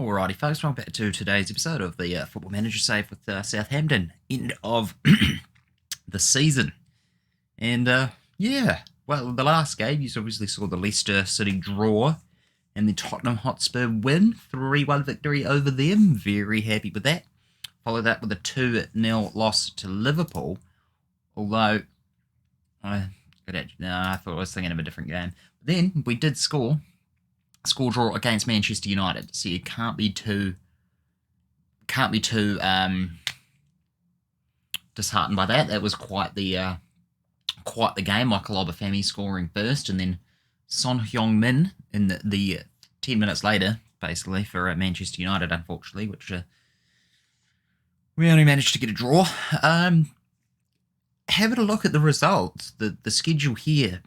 Alrighty, folks, welcome back to today's episode of the Football Manager Save with Southampton. End of the season. And, well, the last game, you obviously saw the Leicester City draw and the Tottenham Hotspur win, 3-1 victory over them. Very happy with that. Followed that with a 2-0 loss to Liverpool, although I thought I was thinking of a different game. But then we did score draw against Manchester United, so you can't be too disheartened by that. That was quite the game. Michael Obafemi scoring first, and then Son Heung-min in the 10 minutes later, basically, for Manchester United, unfortunately, which we only managed to get a draw. Having a look at the results, the schedule here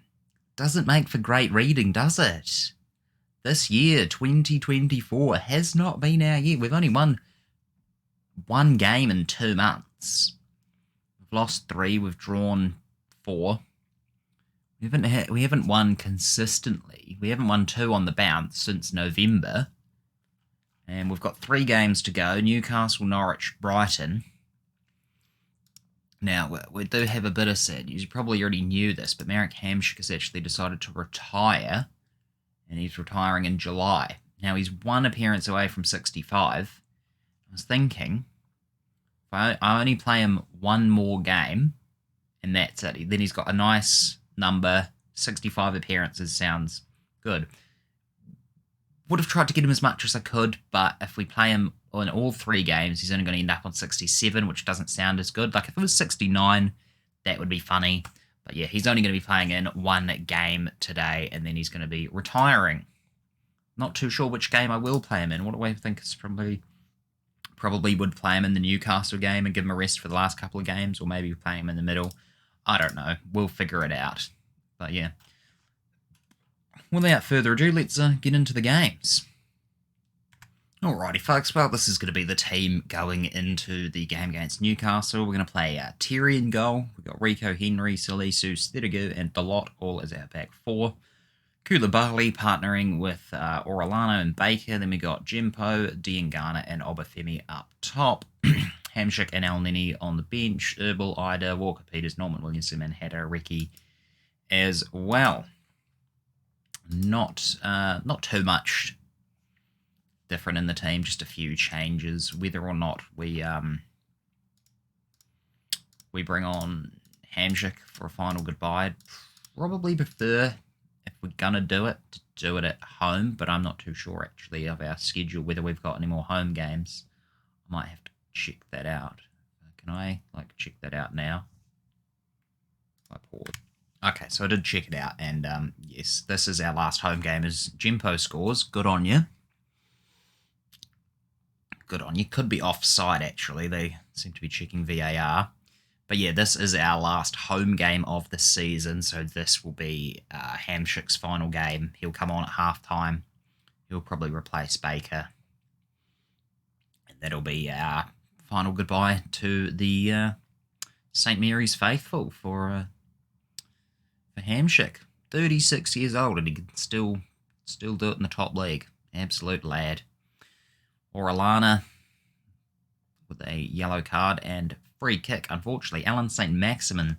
doesn't make for great reading, does it? This year, 2024, has not been our year. We've only won one game in 2 months. We've lost 3, we've drawn 4. We haven't won consistently. We haven't won 2 on the bounce since November. And we've got 3 games to go. Newcastle, Norwich, Brighton. Now, we do have a bit of sad news. You probably already knew this, but Marek Hamšík has actually decided to retire. And he's retiring in July. Now, he's 1 appearance away from 65. I was thinking, if I only play him 1 more game, and that's it. Then he's got a nice number. 65 appearances sounds good. Would have tried to get him as much as I could, but if we play him in all 3 games, he's only going to end up on 67, which doesn't sound as good. Like, if it was 69, that would be funny. But yeah, he's only going to be playing in 1 game today, and then he's going to be retiring. Not too sure which game I will play him in. What do I think is probably would play him in the Newcastle game and give him a rest for the last couple of games, or maybe play him in the middle. I don't know. We'll figure it out. But yeah. Without further ado, let's get into the games. Alrighty, folks. Well, this is going to be the team going into the game against Newcastle. We're going to play Terry in goal. We've got Rico, Henry, Salisu, Stedigo, and Dalot all as our back 4. Koulibaly partnering with Orellana and Baker. Then we got Jimpo, Diangana, and Obafemi up top. Hamšík and Elneny on the bench. Herbal, Ida, Walker-Peters, Norman Williamson, and Hatter, Ricky as well. Not too much different in the team, just a few changes. Whether or not we bring on Hamšík for a final goodbye, I'd probably prefer, if we're gonna do it, to do it at home. But I'm not too sure actually of our schedule, whether we've got any more home games. I might have to check that out. Can I check that out now? I pause. Okay, so I did check it out, and yes, this is our last home game as Jimpo scores. Good on you. Good on you. Could be offside, actually. They seem to be checking VAR. But yeah, this is our last home game of the season, so this will be Hamšík's final game. He'll come on at halftime. He'll probably replace Baker. And that'll be our final goodbye to the St. Mary's faithful for Hamšík. 36 years old, and he can still do it in the top league. Absolute lad. Orellana with a yellow card and free kick. Unfortunately, Alan St. Maximin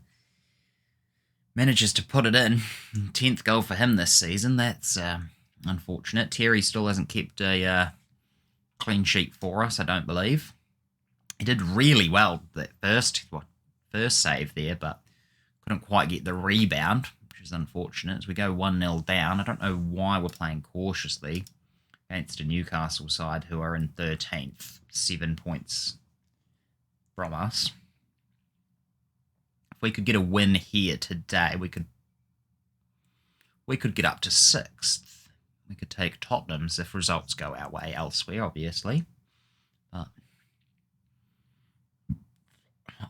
manages to put it in. 10th goal for him this season. That's unfortunate. Terry still hasn't kept a clean sheet for us, I don't believe. He did really well that first save there, but couldn't quite get the rebound, which is unfortunate as we go 1-0 down. I don't know why we're playing cautiously against a Newcastle side who are in 13th, 7 points from us. If we could get a win here today, we could get up to 6th. We could take Tottenham's if results go our way elsewhere, obviously. But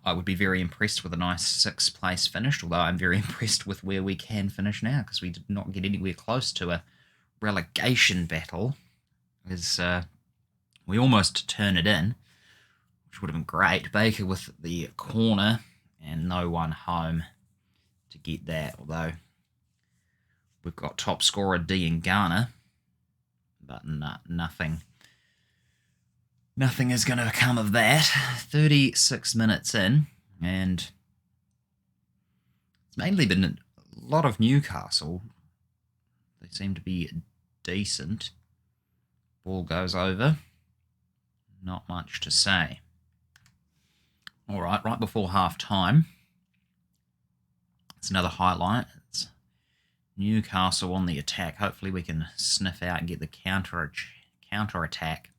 I would be very impressed with a nice 6th place finish, although I'm very impressed with where we can finish now, because we did not get anywhere close to a relegation battle. We almost turn it in, which would have been great. Baker with the corner and no one home to get that, although we've got top scorer Diangana, but nothing nothing is going to come of that. 36 minutes in, and it's mainly been a lot of Newcastle. They seem to be decent. Ball goes over. Not much to say. All right before half-time. It's another highlight. It's Newcastle on the attack. Hopefully we can sniff out and get the counter-attack.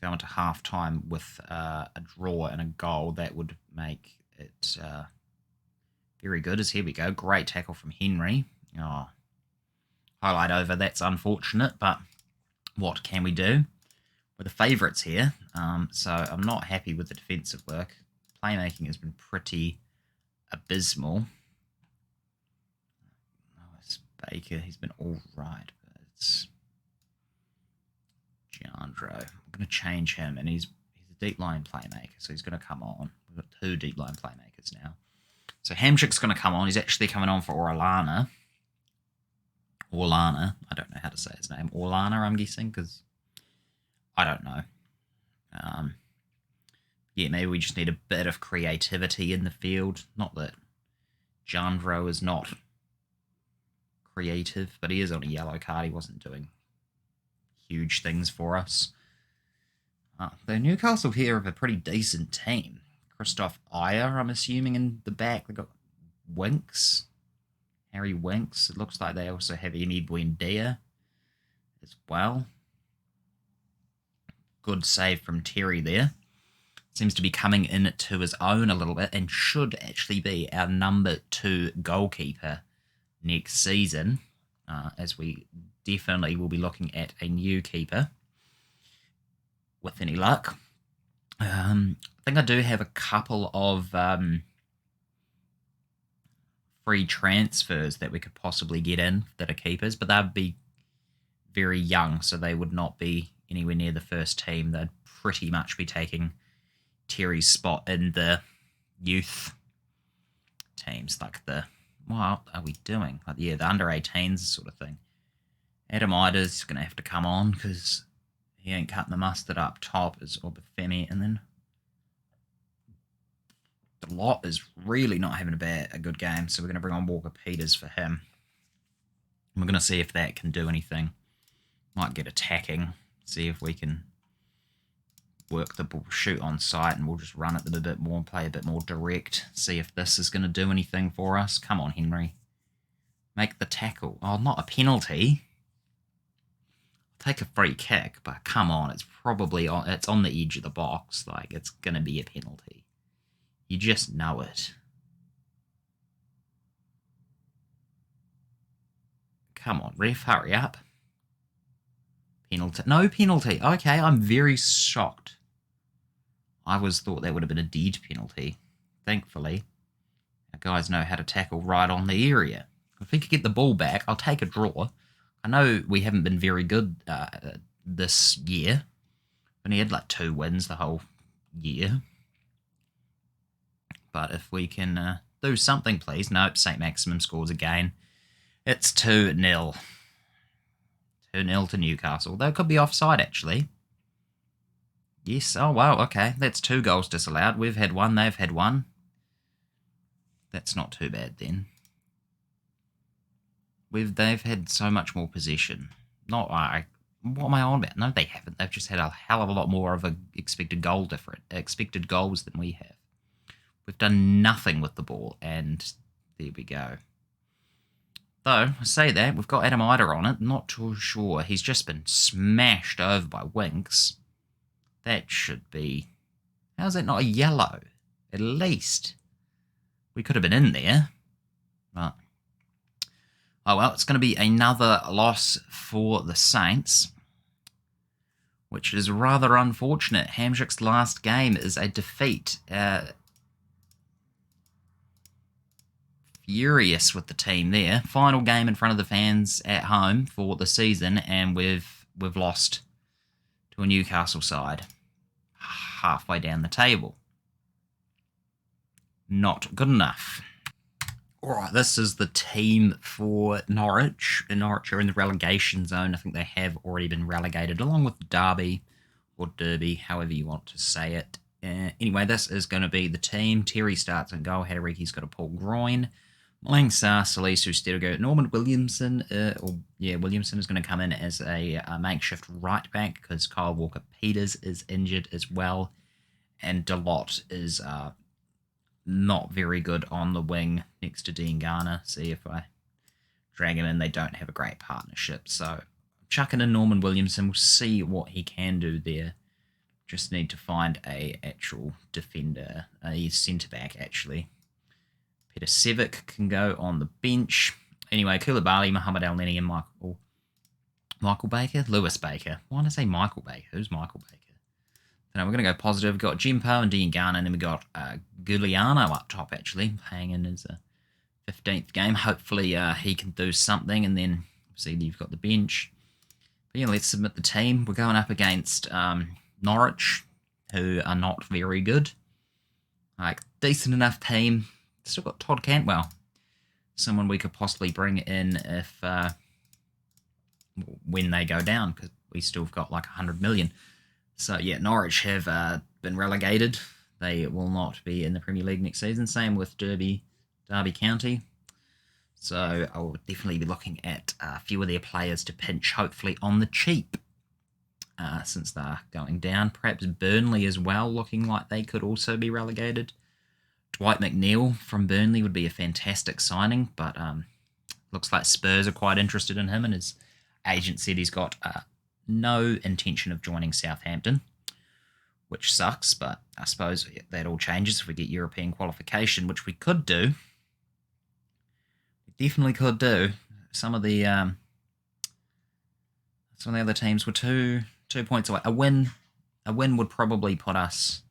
Go into half-time with a draw and a goal. That would make it very good. As here we go. Great tackle from Henry. Oh, highlight over. That's unfortunate, but what can we do? We're the favourites here, so I'm not happy with the defensive work. Playmaking has been pretty abysmal. Oh, it's Baker. He's been all right, but it's Giandro. I'm going to change him, and he's a deep line playmaker, so he's going to come on. We've got 2 deep line playmakers now. So Hamshik's going to come on. He's actually coming on for Orlana. I don't know how to say his name. Orlana, I'm guessing, because I don't know. Yeah, maybe we just need a bit of creativity in the field. Not that Jandro is not creative, but he is on a yellow card. He wasn't doing huge things for us. The Newcastle here have a pretty decent team. Christoph Ayer, I'm assuming, in the back. They've got Winks. Harry Winks. It looks like they also have Emi Buendia as well. Good save from Terry there. Seems to be coming in to his own a little bit and should actually be our number 2 goalkeeper next season, as we definitely will be looking at a new keeper with any luck. I think I do have a couple of free transfers that we could possibly get in that are keepers, but they'd be very young, so they would not be anywhere near the first team. They'd pretty much be taking Terry's spot in the youth teams, like the, what are we doing? Like, yeah, the under-18s sort of thing. Adam Ida's going to have to come on because he ain't cutting the mustard up top as Obafemi, and then the lot is really not having a good game, so we're going to bring on Walker Peters for him. And we're going to see if that can do anything. Might get attacking, see if we can work the ball, shoot on sight, and we'll just run at them a bit more and play a bit more direct. See if this is going to do anything for us. Come on, Henry. Make the tackle. Oh, not a penalty. Take a free kick, but come on, it's probably on, it's on the edge of the box. Like, it's going to be a penalty. You just know it. Come on, ref, hurry up. Penalty. No penalty. Okay, I'm very shocked. I always thought that would have been a deed penalty. Thankfully, our guys know how to tackle right on the area. If we could get the ball back, I'll take a draw. I know we haven't been very good this year. Only had like 2 wins the whole year. But if we can do something, please. Nope, St. Maximum scores again. It's 2-0. 2-0 to Newcastle. That could be offside, actually. Yes, oh, wow, okay. That's 2 goals disallowed. We've had 1, they've had 1. That's not too bad, then. They've had so much more possession. What am I on about? No, they haven't. They've just had a hell of a lot more of a expected goals than we have. We've done nothing with the ball, and there we go. Though, I say that, we've got Adam Ida on it. Not too sure. He's just been smashed over by Winks. That should be... How's that not a yellow? At least. We could have been in there. But... oh, well, it's going to be another loss for the Saints, which is rather unfortunate. Hamshik's last game is a defeat. Furious with the team there. Final game in front of the fans at home for the season, and we've lost to a Newcastle side halfway down the table. Not good enough. All right, this is the team for Norwich. And Norwich are in the relegation zone. I think they have already been relegated, along with Derby, or Derby, however you want to say it. Anyway, this is going to be the team. Terry starts in goal. Hateriki's got a pull groin. Malang Sarr, Salisu, Sturgo, Norman Williamson. Williamson is going to come in as a makeshift right back because Kyle Walker-Peters is injured as well. And Delot is not very good on the wing next to Dean Garner. See if I drag him in, they don't have a great partnership. So chucking in Norman Williamson, we'll see what he can do there. Just need to find a actual defender, a centre-back actually. Peter Sevic can go on the bench. Anyway, Koulibaly, Muhammad El-Neni and Michael Baker? Lewis Baker. Why did I say Michael Baker? Who's Michael Baker? We're going to go positive. We've got Jimpo and Dean Garner, and then we've got Giuliano up top, actually, playing in his 15th game. Hopefully he can do something, and then see you've got the bench. But yeah, let's submit the team. We're going up against Norwich, who are not very good. Like, decent enough team. Still got Todd Cantwell, someone we could possibly bring in if when they go down, because we still got like 100 million. So, yeah, Norwich have been relegated. They will not be in the Premier League next season. Same with Derby County. So, I will definitely be looking at a few of their players to pinch, hopefully on the cheap, since they're going down. Perhaps Burnley as well, looking like they could also be relegated. Dwight McNeil from Burnley would be a fantastic signing, but looks like Spurs are quite interested in him, and his agent said he's got no intention of joining Southampton, which sucks, but I suppose that all changes if we get European qualification, which we could do. We definitely could do. Some of the other teams were 2 points away. A win would probably put us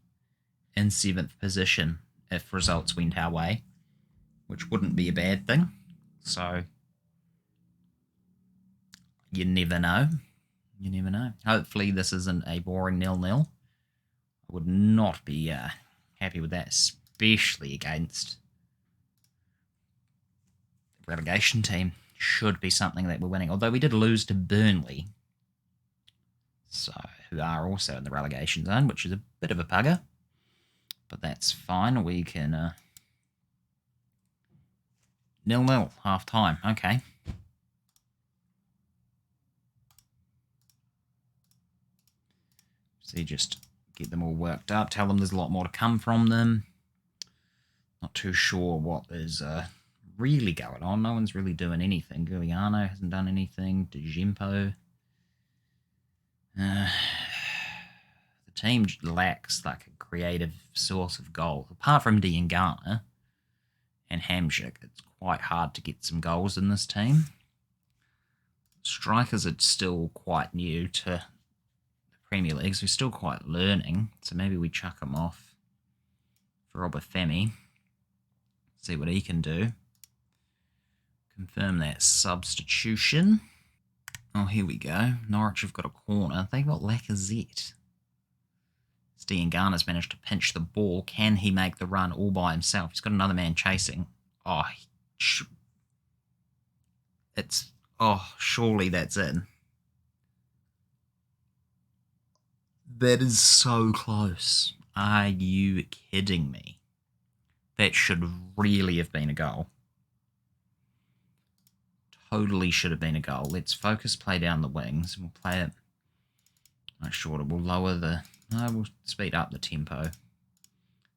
in 7th position if results went our way, which wouldn't be a bad thing. So you never know. You never know. Hopefully this isn't a boring 0-0. I would not be happy with that, especially against the relegation team. Should be something that we're winning. Although we did lose to Burnley, so who are also in the relegation zone, which is a bit of a bugger. But that's fine. We can 0-0 half time. Okay. So you just get them all worked up. Tell them there's a lot more to come from them. Not too sure what is really going on. No one's really doing anything. Giuliano hasn't done anything. Djimpo. The team lacks like a creative source of goal. Apart from Diangana and Hamsik, it's quite hard to get some goals in this team. Strikers are still quite new to the Premier League, so we're still quite learning. So maybe we chuck him off for Obafemi. See what he can do. Confirm that substitution. Oh, here we go. Norwich have got a corner. They've got Lacazette. Dean Garner's managed to pinch the ball. Can he make the run all by himself? He's got another man chasing. Surely that's in. That is so close. Are you kidding me? That should really have been a goal. Totally should have been a goal. Let's focus play down the wings. We'll play it much shorter. We'll lower the... No, we'll speed up the tempo.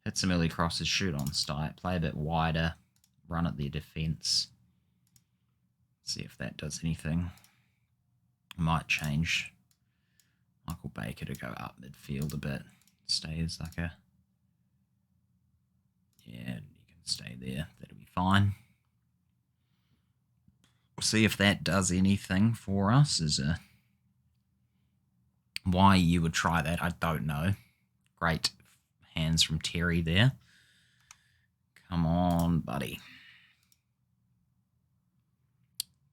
Hit some early crosses, shoot on sight, play a bit wider, run at their defence. See if that does anything. Might change Michael Baker to go up midfield a bit. Stay as like a... Yeah, you can stay there. That'll be fine. We'll see if that does anything for us. Why you would try that, I don't know. Great hands from Terry there. Come on, buddy.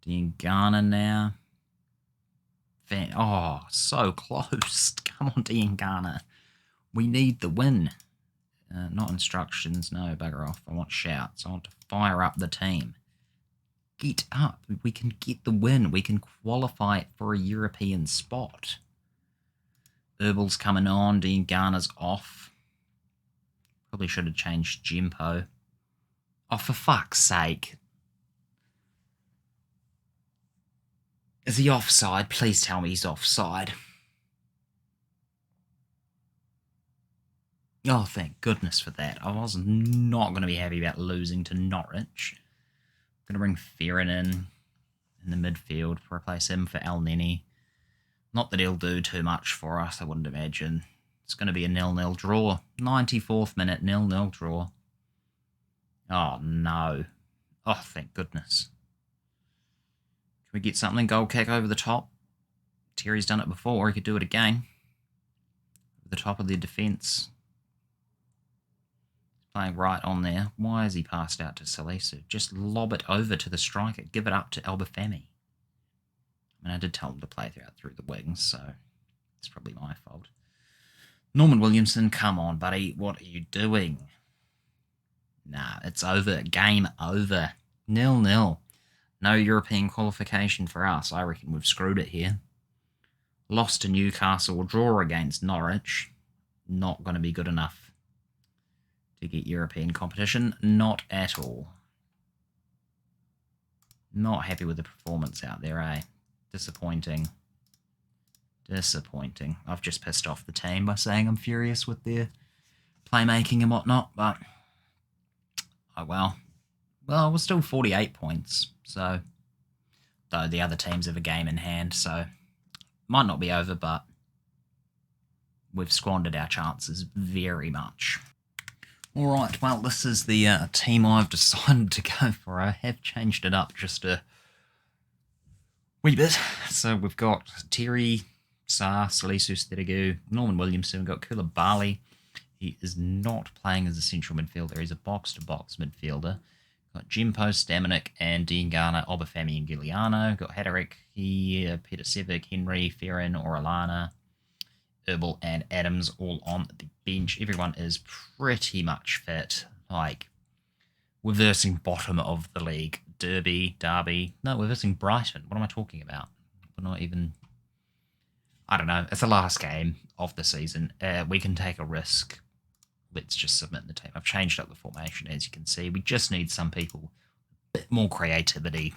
Diangana now. So close. Come on, Diangana. We need the win. Not instructions. No, bugger off. I want shouts. I want to fire up the team. Get up. We can get the win. We can qualify for a European spot. Herbal's coming on. Dean Garner's off. Probably should have changed Jimpo. Oh, for fuck's sake. Is he offside? Please tell me he's offside. Oh, thank goodness for that. I was not going to be happy about losing to Norwich. I'm going to bring Ferrin in the midfield to replace him for El Neni. Not that he'll do too much for us, I wouldn't imagine. It's going to be a 0-0 draw. 94th minute, 0-0 draw. Oh, no. Oh, thank goodness. Can we get something? Goal kick over the top. Terry's done it before. He could do it again. Over the top of the defence. Playing right on there. Why has he passed out to Salisu? Just lob it over to the striker. Give it up to Albafemi. I mean, I did tell him to play through the wings, so it's probably my fault. Norman Williamson, come on, buddy. What are you doing? Nah, it's over. Game over. 0-0. No European qualification for us. I reckon we've screwed it here. Lost to Newcastle. Draw against Norwich. Not going to be good enough to get European competition. Not at all. Not happy with the performance out there, eh? Disappointing. Disappointing. I've just pissed off the team by saying I'm furious with their playmaking and whatnot, but oh well. Well, we're still 48 points, so though the other teams have a game in hand, so might not be over, but we've squandered our chances very much. All right, well, this is the team I've decided to go for. I have changed it up just a wee bit. So we've got Terry, Sarr, Salisu, Stedigu, Norman Williamson. We've got Koulibaly. He is not playing as a central midfielder. He's a box-to-box midfielder. Got Jimpo, Stamanik, and Dean Garner, Obafemi, and Giuliano. Got Haderek, Peter Sevic, Henry, Ferrin, Orellana, Herbal, and Adams all on the bench. Everyone is pretty much fit. Like, we're versing bottom of the league. Derby. No, we're versing Brighton. What am I talking about? We're not even... I don't know. It's the last game of the season. We can take a risk. Let's just submit the team. I've changed up the formation, as you can see. We just need some people. A bit more creativity.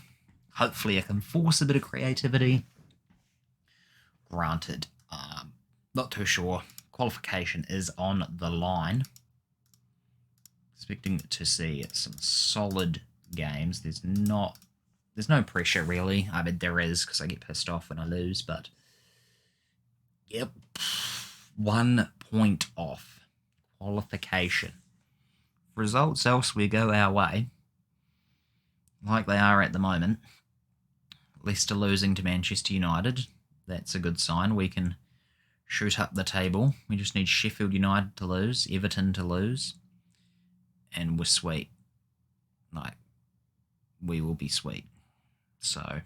Hopefully I can force a bit of creativity. Granted. Not too sure. Qualification is on the line. Expecting to see some solid games. There's no pressure, really. I mean, there is, because I get pissed off when I lose, but... Yep. 1 point off. Qualification. If results elsewhere go our way, like they are at the moment, Leicester losing to Manchester United, that's a good sign. We can shoot up the table. We just need Sheffield United to lose, Everton to lose, and we're sweet. Like, we will be sweet. So...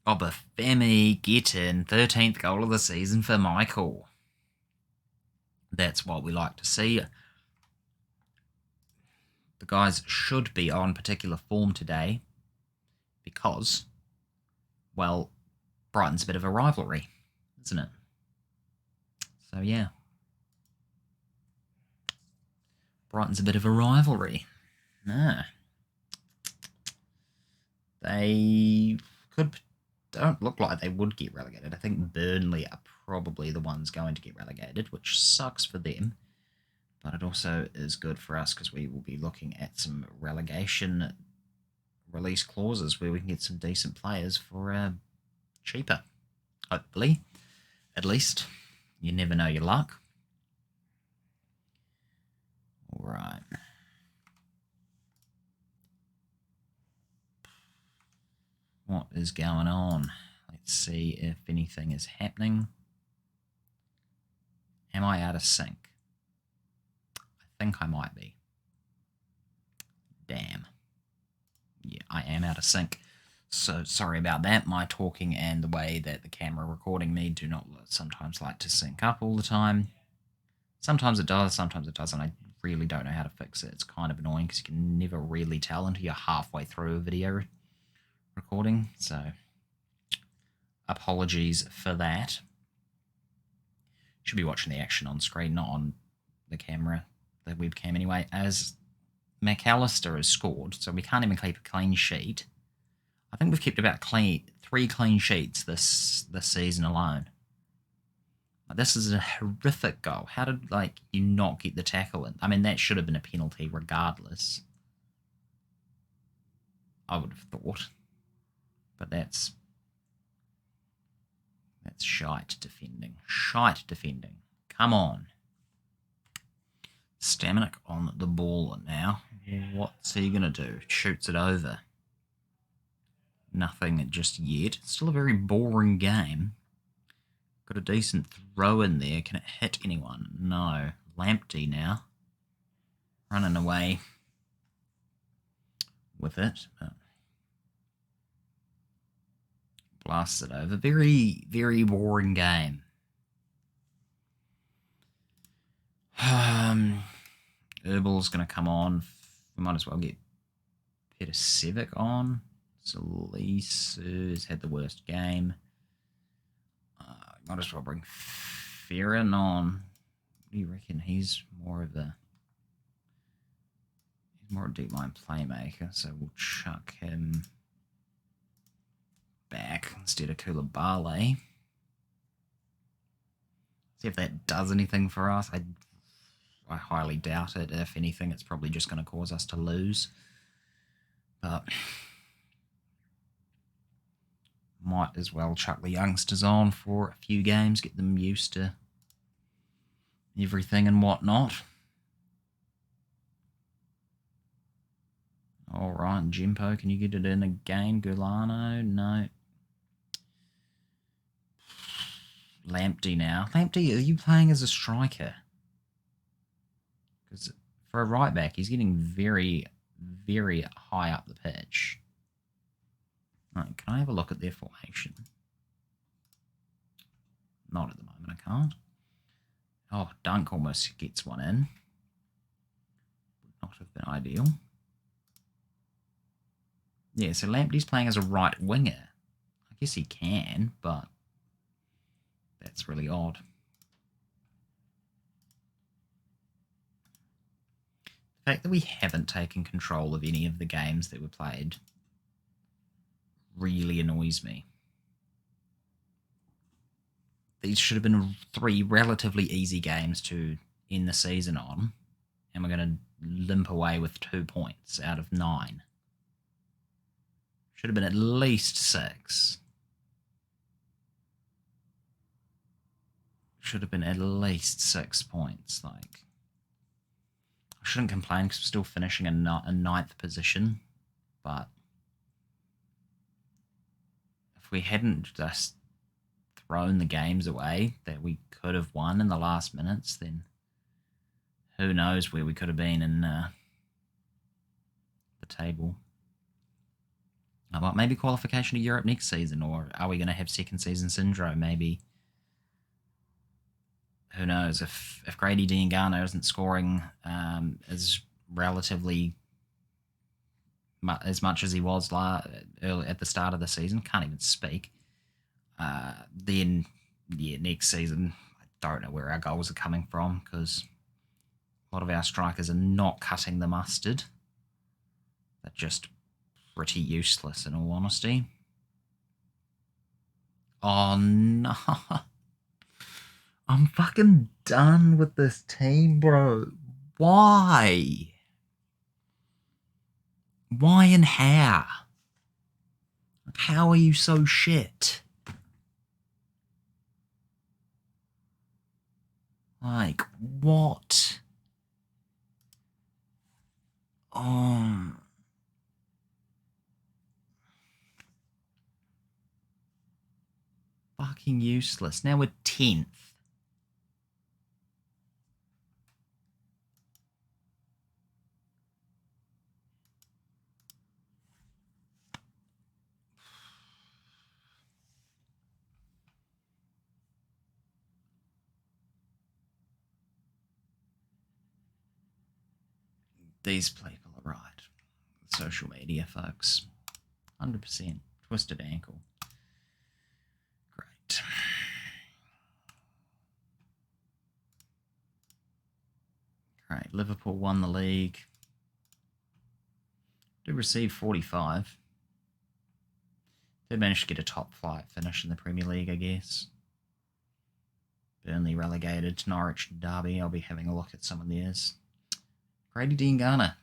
Obafemi, get in. 13th goal of the season for Michael. That's what we like to see. The guys should be on particular form today because, well, Brighton's a bit of a rivalry, isn't it? So, yeah. Brighton's a bit of a rivalry. They don't look like they would get relegated. I think Burnley are probably the ones going to get relegated, which sucks for them. But it also is good for us because we will be looking at some relegation release clauses where we can get some decent players for cheaper. Hopefully. At least. You never know your luck. All right. What is going on? Let's see if anything is happening. Am I out of sync? I think I might be. Damn. Yeah, I am out of sync. So sorry about that. My talking and the way that the camera recording me do not sometimes like to sync up all the time. Sometimes it does, sometimes it doesn't. I really don't know how to fix it. It's kind of annoying because you can never really tell until you're halfway through a video recording. So apologies for that. Should be watching the action on screen, not on the camera, the webcam anyway, as McAllister has scored, so we can't even keep a clean sheet. I think we've kept about 3 clean sheets this season alone. This is a horrific goal. How did you not get the tackle in? I mean, that should have been a penalty regardless, I would have thought. But that's shite defending. Shite defending. Come on. Stamanik on the ball now. What's he going to do? Shoots it over. Nothing just yet. Still a very boring game. Got a decent throw in there. Can it hit anyone? No. Lamptey now. Running away with it. Blasts it over. Very, very boring game. Herbal's going to come on. We might as well get Peter Sevic on. Salisu has had the worst game. Might as well bring Ferrin on. What do you reckon? He's more a deep line playmaker, so we'll chuck him back instead of Koulibaly. See if that does anything for us. I highly doubt it. If anything, it's probably just going to cause us to lose. But might as well chuck the youngsters on for a few games, get them used to everything and whatnot. All right, Jimpo, can you get it in again? Gulano, no. Lamptey now. Lamptey, are you playing as a striker? Because for a right back, he's getting very, very high up the pitch. Right, can I have a look at their formation? Not at the moment, I can't. Oh, Dunk almost gets one in. Would not have been ideal. Yeah, so Lamptey's playing as a right winger. I guess he can, but that's really odd. The fact that we haven't taken control of any of the games that were played really annoys me. These should have been 3 relatively easy games to end the season on, and we're going to limp away with 2 points out of 9. Should have been at least 6. Should have been at least 6 points. I shouldn't complain because we're still finishing in 9th position, but if we hadn't just thrown the games away that we could have won in the last minutes, then who knows where we could have been in the table. Well, maybe qualification to Europe next season, or are we going to have second season syndrome? Maybe. Who knows? If Grady Diangano isn't scoring as relatively as much as he was early at the start of the season, can't even speak. Then, yeah, next season, I don't know where our goals are coming from because a lot of our strikers are not cutting the mustard. They're just pretty useless, in all honesty. Oh, no. I'm fucking done with this team, bro. Why? Why and how? How are you so shit? Like, what? Fucking useless. Now we're 10th. These people are right. Social media, folks. 100%. Twisted ankle. Right, Liverpool won the league. Did receive 45. Did manage to get a top flight finish in the Premier League, I guess. Burnley relegated to Norwich Derby. I'll be having a look at some of theirs. Grady Diangana,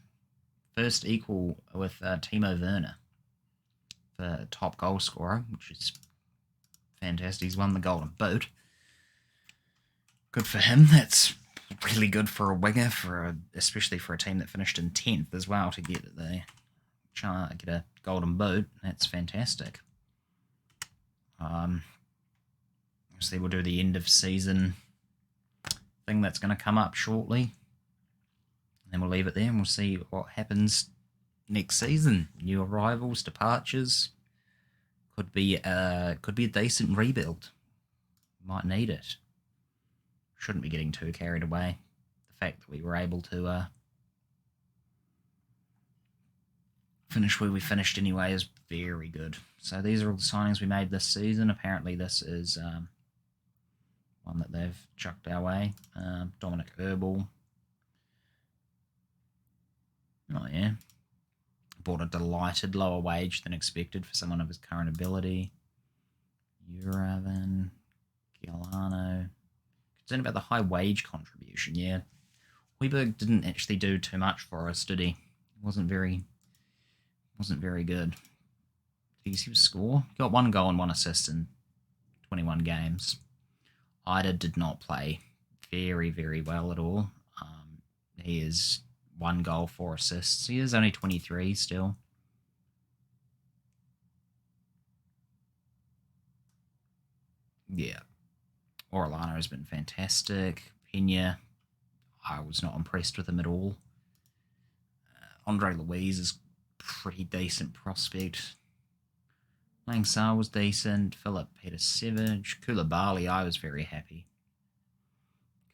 first equal with Timo Werner for top goal scorer, which is fantastic. He's won the Golden Boot. Good for him. That's really good for a winger, especially for a team that finished in 10th as well, to get get a Golden Boot. That's fantastic. Obviously, we'll do the end of season thing that's going to come up shortly. And then we'll leave it there and we'll see what happens next season. New arrivals, departures. Could be a decent rebuild. Might need it. Shouldn't be getting too carried away. The fact that we were able to finish where we finished anyway is very good. So these are all the signings we made this season. Apparently this is one that they've chucked our way. Dominic Herbal. Oh yeah. Bought a delighted lower wage than expected for someone of his current ability. Uravan. Giuliano. Concerned about the high wage contribution, yeah. Hoiberg didn't actually do too much for us, did he? Wasn't very good. Did you see his score? He got 1 goal and 1 assist in 21 games. Ida did not play very, very well at all. He is 1 goal, 4 assists. He is only 23 still. Yeah. Orellano has been fantastic. Pena, I was not impressed with him at all. Andre Luiz is pretty decent prospect. Langsar was decent. Philip Petersevich. Koulibaly, I was very happy.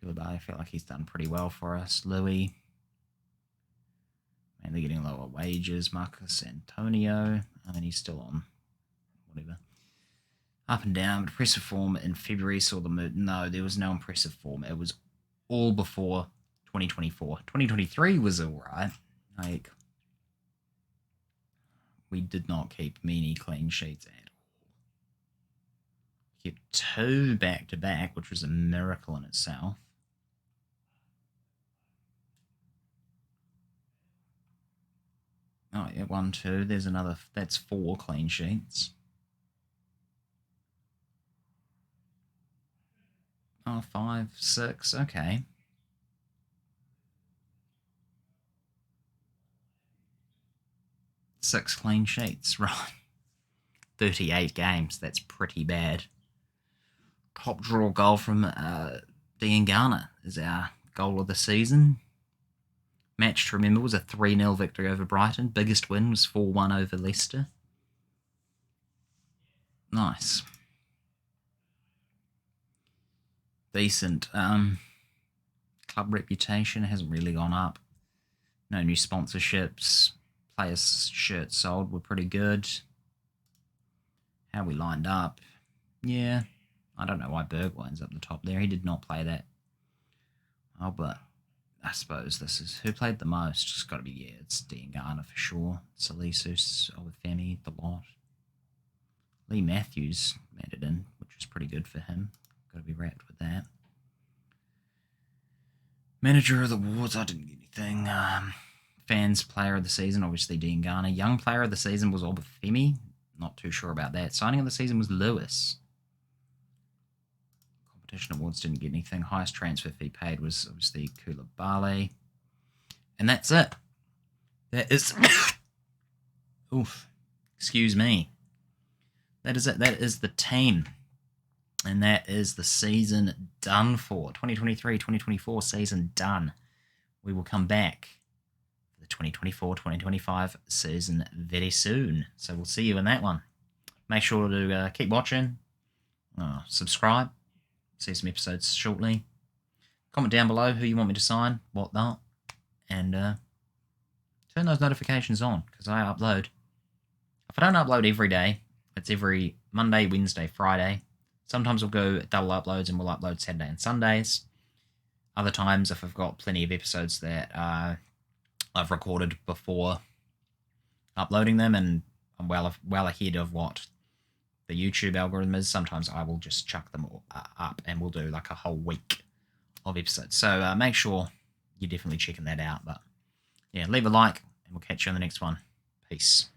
Koulibaly, I feel like he's done pretty well for us. Louis, mainly getting lower wages. Marcus Antonio, I mean, he's still on whatever. Up and down, impressive form in February saw the move. No, there was no impressive form. It was all before 2024. 2023 was alright. Like, we did not keep many clean sheets at all. Kept 2 back-to-back, which was a miracle in itself. Oh yeah, 1, 2. There's another. That's 4 clean sheets. Oh, 5, 6. Okay. Six clean sheets, right. 38 games, that's pretty bad. Top draw goal from Diangana is our goal of the season. Match to remember was a 3-0 victory over Brighton. Biggest win was 4-1 over Leicester. Nice. Decent. Club reputation hasn't really gone up. No new sponsorships. Players' shirts sold were pretty good. How we lined up. Yeah. I don't know why Bergwijn's up the top there. He did not play that. Oh, but I suppose this is... Who played the most? It's got to be, yeah, it's Diangana for sure. Salisus, Obafemi, the lot. Lee Matthews made it in, which was pretty good for him. Got to be wrapped with that. Manager of the awards, I didn't get anything. Fans player of the season, obviously Diangana. Young player of the season was Obafemi. Not too sure about that. Signing of the season was Lewis. Competition awards didn't get anything. Highest transfer fee paid was obviously Koulibaly. And that's it. That is... Oof. Excuse me. That is it. That is the team. And that is the season done for. 2023-2024 season done. We will come back for the 2024-2025 season very soon. So we'll see you in that one. Make sure to keep watching. Subscribe. See some episodes shortly. Comment down below who you want me to sign, what not. And turn those notifications on, because I upload. If I don't upload every day, it's every Monday, Wednesday, Friday. Sometimes we'll go double uploads and we'll upload Saturday and Sundays. Other times, if I've got plenty of episodes that I've recorded before uploading them and I'm well ahead of what the YouTube algorithm is, sometimes I will just chuck them all up and we'll do like a whole week of episodes. So make sure you're definitely checking that out. But yeah, leave a like and we'll catch you on the next one. Peace.